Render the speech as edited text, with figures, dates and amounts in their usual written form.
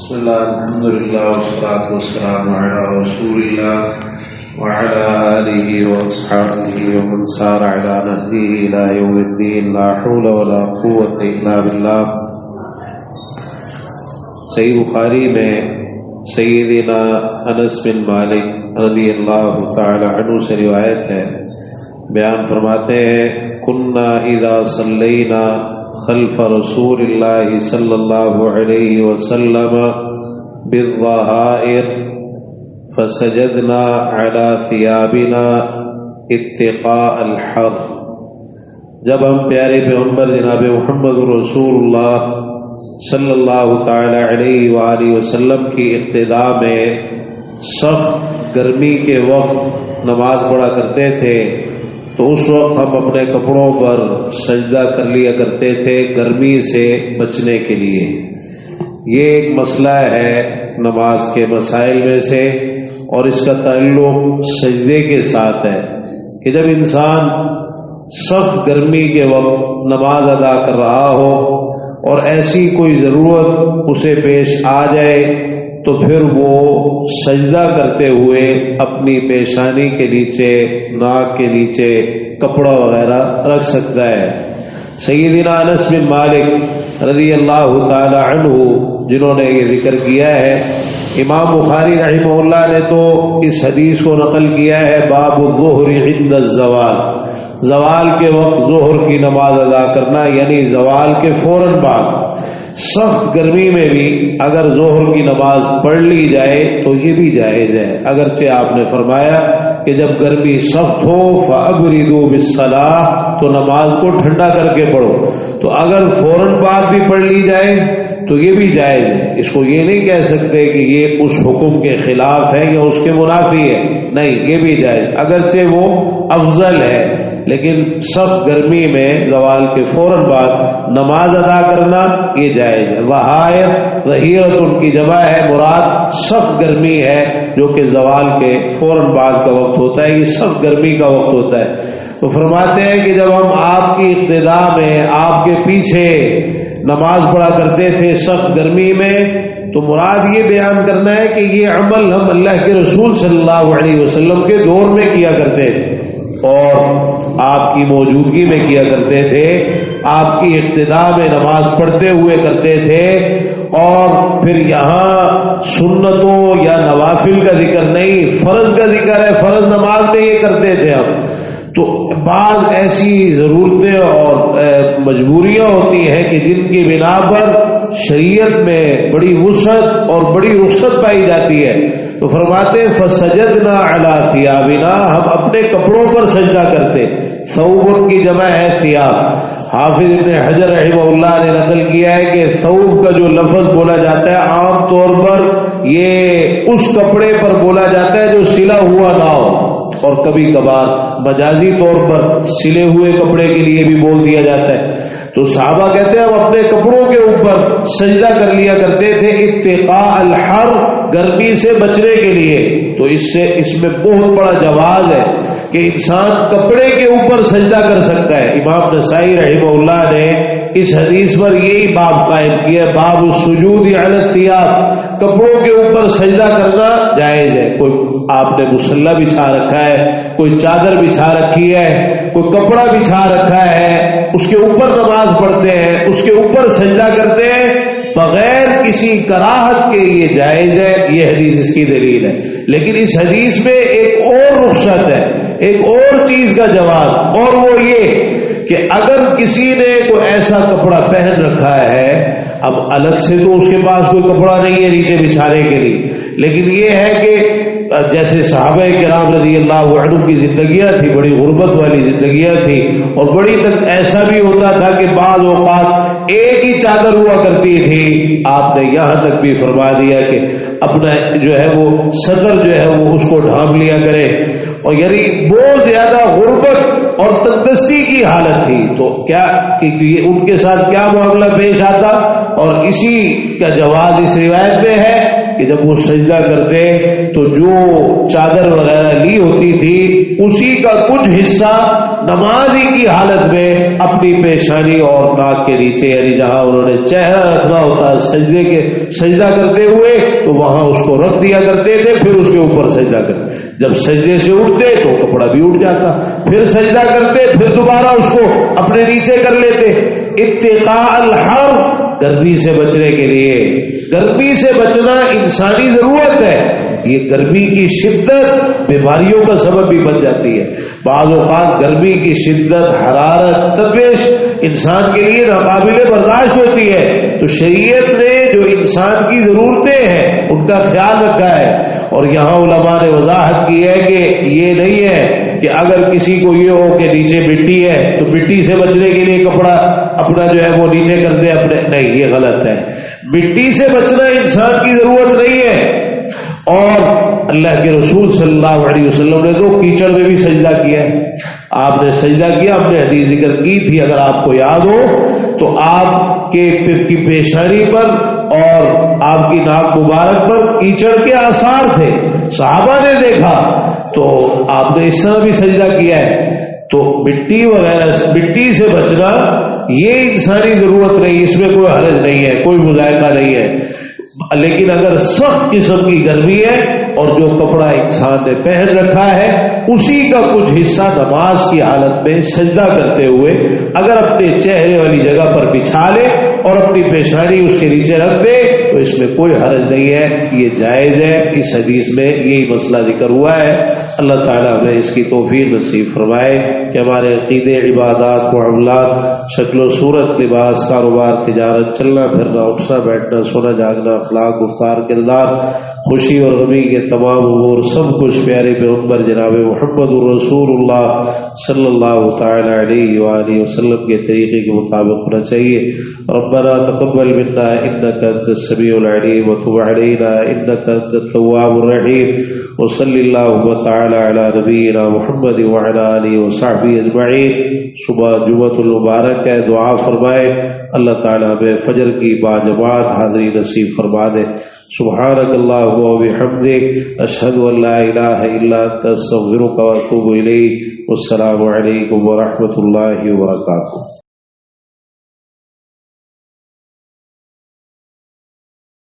بسم اللہ الحمد للہ والصلاة والسلام علی رسول اللہ وعلی آلہ واصحابہ ومن سار علی نهجه إلى يوم الدین لا حول ولا قوة الا باللہ۔ صحیح بخاری میں سیدنا انس بن مالک رضی اللہ تعالی عنہ سے روایت ہے، بیان فرماتے ہیں کنا اذا صلینا خلف رسول اللہ صلی اللہ علیہ وسلم بالظہائر فسجدنا علی ثیابنا اتقاء الحر۔ جب ہم پیارے پیغمبر جناب محمد رسول اللہ صلی اللہ تعالی علیہ وآلہ وسلم کی اقتداء میں سخت گرمی کے وقت نماز پڑھا کرتے تھے تو اس وقت ہم اپنے کپڑوں پر سجدہ کر لیا کرتے تھے گرمی سے بچنے کے لیے۔ یہ ایک مسئلہ ہے نماز کے مسائل میں سے، اور اس کا تعلق سجدے کے ساتھ ہے کہ جب انسان سخت گرمی کے وقت نماز ادا کر رہا ہو اور ایسی کوئی ضرورت اسے پیش آ جائے تو پھر وہ سجدہ کرتے ہوئے اپنی پیشانی کے نیچے، ناک کے نیچے کپڑا وغیرہ رکھ سکتا ہے۔ سیدنا انس بن مالک رضی اللہ تعالی عنہ جنہوں نے یہ ذکر کیا ہے، امام بخاری رحمہ اللہ نے تو اس حدیث کو نقل کیا ہے باب الظہر عند الزوال، زوال کے وقت ظہر کی نماز ادا کرنا، یعنی زوال کے فوراً بعد سخت گرمی میں بھی اگر ظہر کی نماز پڑھ لی جائے تو یہ بھی جائز ہے، اگرچہ آپ نے فرمایا کہ جب گرمی سخت ہو فَأَبْرِدُوا بِالصَّلَاةِ تو نماز کو ٹھنڈا کر کے پڑھو، تو اگر فوراً بعد بھی پڑھ لی جائے تو یہ بھی جائز ہے۔ اس کو یہ نہیں کہہ سکتے کہ یہ اس حکم کے خلاف ہے یا اس کے منافی ہے، نہیں، یہ بھی جائز، اگرچہ وہ افضل ہے، لیکن سخت گرمی میں زوال کے فوراً بعد نماز ادا کرنا یہ جائز ہے۔ ظہائر ظہیرت ان کی جمع ہے، مراد سخت گرمی ہے جو کہ زوال کے فوراً بعد کا وقت ہوتا ہے، یہ سخت گرمی کا وقت ہوتا ہے۔ تو فرماتے ہیں کہ جب ہم آپ کی اقتداء میں آپ کے پیچھے نماز پڑھا کرتے تھے سخت گرمی میں، تو مراد یہ بیان کرنا ہے کہ یہ عمل ہم اللہ کے رسول صلی اللہ علیہ وسلم کے دور میں کیا کرتے تھے اور آپ کی موجودگی میں کیا کرتے تھے، آپ کی اقتداء میں نماز پڑھتے ہوئے کرتے تھے، اور پھر یہاں سنتوں یا نوافل کا ذکر نہیں، فرض کا ذکر ہے، فرض نماز میں یہ کرتے تھے ہم۔ تو بعض ایسی ضرورتیں اور مجبوریاں ہوتی ہیں کہ جن کی بنا پر شریعت میں بڑی وسعت اور بڑی رخصت پائی جاتی ہے، تو فرماتے ہیں فسجدنا علی ثیابنا، ہم اپنے کپڑوں پر سجدہ کرتے۔ ثوب کی جمع ہے ثیاب۔ حافظ ابن حجر رحمہ اللہ نے نقل کیا ہے کہ ثوب کا جو لفظ بولا جاتا ہے عام طور پر یہ اس کپڑے پر بولا جاتا ہے جو سلا ہوا نہ ہو، اور کبھی کبھار مجازی طور پر سلے ہوئے کپڑے کے لیے بھی بول دیا جاتا ہے۔ تو صحابہ کہتے ہیں ہم اپنے کپڑوں کے اوپر سجدہ کر لیا کرتے تھے اتقاء الحر، گرمی سے بچنے کے لیے۔ تو اس میں بہت بڑا جواز ہے کہ انسان کپڑے کے اوپر سجدہ کر سکتا ہے۔ امام نسائی رحمہ اللہ نے اس حدیث پر یہی باب قائم کیا، باب السجود علی الثیاب، کپڑوں کے اوپر سجدہ کرنا جائز ہے۔ کوئی آپ نے مصلی بچھا رکھا ہے، کوئی چادر بچھا رکھی ہے، کوئی کپڑا بچھا رکھا ہے، اس کے اوپر نماز پڑھتے ہیں، اس کے اوپر سجدہ کرتے ہیں بغیر کسی کراہت کے، یہ جائز ہے، یہ حدیث اس کی دلیل ہے۔ لیکن اس حدیث میں ایک اور رخصت ہے، ایک اور چیز کا جواب، اور وہ یہ کہ اگر کسی نے کوئی ایسا کپڑا پہن رکھا ہے، اب الگ سے تو اس کے پاس کوئی کپڑا نہیں ہے نیچے بچھانے کے لیے، لیکن یہ ہے کہ جیسے صحابہ کرام رضی اللہ عنہ کی زندگیاں تھی، بڑی غربت والی زندگیاں تھی، اور بڑی تک ایسا بھی ہوتا تھا کہ بعض اوقات ایک ہی چادر ہوا کرتی تھی۔ آپ نے یہاں تک بھی فرما دیا کہ اپنا جو ہے وہ صدر جو ہے وہ اس کو ڈھانپ لیا کرے، اور یعنی بہت زیادہ غربت اور تندرستی کی حالت تھی، تو کیا کہ ان کے ساتھ کیا معاملہ پیش آتا، اور اسی کا جواز اس روایت میں ہے کہ جب وہ سجدہ کرتے تو جو چادر وغیرہ لی ہوتی تھی اسی کا کچھ حصہ نمازی کی حالت میں اپنی پیشانی اور ناک کے نیچے، یعنی جہاں انہوں نے چہرہ رکھنا ہوتا ہے سجدہ کرتے ہوئے تو وہاں اس کو رکھ دیا کرتے تھے، پھر اس کے اوپر سجدہ کرتے. جب سجدے سے اٹھتے تو کپڑا بھی اٹھ جاتا، پھر سجدہ کرتے، پھر دوبارہ اس کو اپنے نیچے کر لیتے. اتقاء الحر، گرمی سے بچنے کے لیے. گرمی سے بچنا انسانی ضرورت ہے. یہ گرمی کی شدت بیماریوں کا سبب بھی بن جاتی ہے. بعض اوقات گرمی کی شدت، حرارت، تپش انسان کے لیے ناقابل برداشت ہوتی ہے، تو شریعت نے جو انسان کی ضرورتیں ہیں ان کا خیال رکھا ہے. اور یہاں علماء نے وضاحت کی ہے کہ یہ نہیں ہے کہ اگر کسی کو یہ ہو کہ نیچے مٹی ہے تو مٹی سے بچنے کے لیے کپڑا اپنا جو ہے وہ نیچے کر دے اپنے، نہیں، یہ غلط ہے. مٹی سے بچنا انسان کی ضرورت نہیں ہے. اور اللہ کے رسول صلی اللہ علیہ وسلم نے تو کیچڑ میں بھی سجدہ کیا ہے. آپ نے سجدہ کیا، ہم نے حدیث ذکر کی تھی اگر آپ کو یاد ہو تو آپ کی پیشانی پر اور آپ کی ناک مبارک پر کیچڑ کے آثار تھے، صحابہ نے دیکھا تو آپ نے اس طرح بھی سجدہ کیا ہے. تو مٹی وغیرہ، مٹی سے بچنا یہ انسانی ضرورت نہیں، اس میں کوئی حرج نہیں ہے، کوئی مذائقہ نہیں ہے. لیکن اگر سخت قسم کی گرمی ہے اور جو کپڑا انسان نے پہن رکھا ہے اسی کا کچھ حصہ نماز کی حالت میں سجدہ کرتے ہوئے اگر اپنے چہرے والی جگہ پر بچھا لے اور اپنی پیشانی اس کے نیچے رکھ دے تو اس میں کوئی حرج نہیں ہے، یہ جائز ہے. اس حدیث میں یہی مسئلہ ذکر ہوا ہے. اللہ تعالیٰ ہمیں اس کی توفیق نصیب فرمائے کہ ہمارے عقیدے، عبادات، معاملات، شکل و صورت، لباس، کاروبار، تجارت، چلنا پھرنا، اٹھنا بیٹھنا، سونا جاگنا، اخلاق، گفتار، کردار، خوشی اور غمی کے تمام امور سب کچھ پیارے پیغمبر جناب محمد رسول اللہ صلی اللہ تعالی علیہ وآلہ وسلم کے طریقے کے مطابق ہونا چاہیے. ربنا تقبل منا انك انت السميع العليم وتب علينا انك انت التواب الرحيم وصلى الله تعالى على نبينا محمد وعلى اله وصحبه اجمعين. صبح جمعۃ المبارک ہے، دعا فرمائے اللہ تعالیٰ ہمیں فجر کی باجماعت حاضری نصیب فرما دے. سبحانک اللہم و بحمدک، اشہد ان لا الہ الا انت، استغفرک و اتوب الیک. والسلام علیکم ورحمۃ اللہ وبرکاتہ.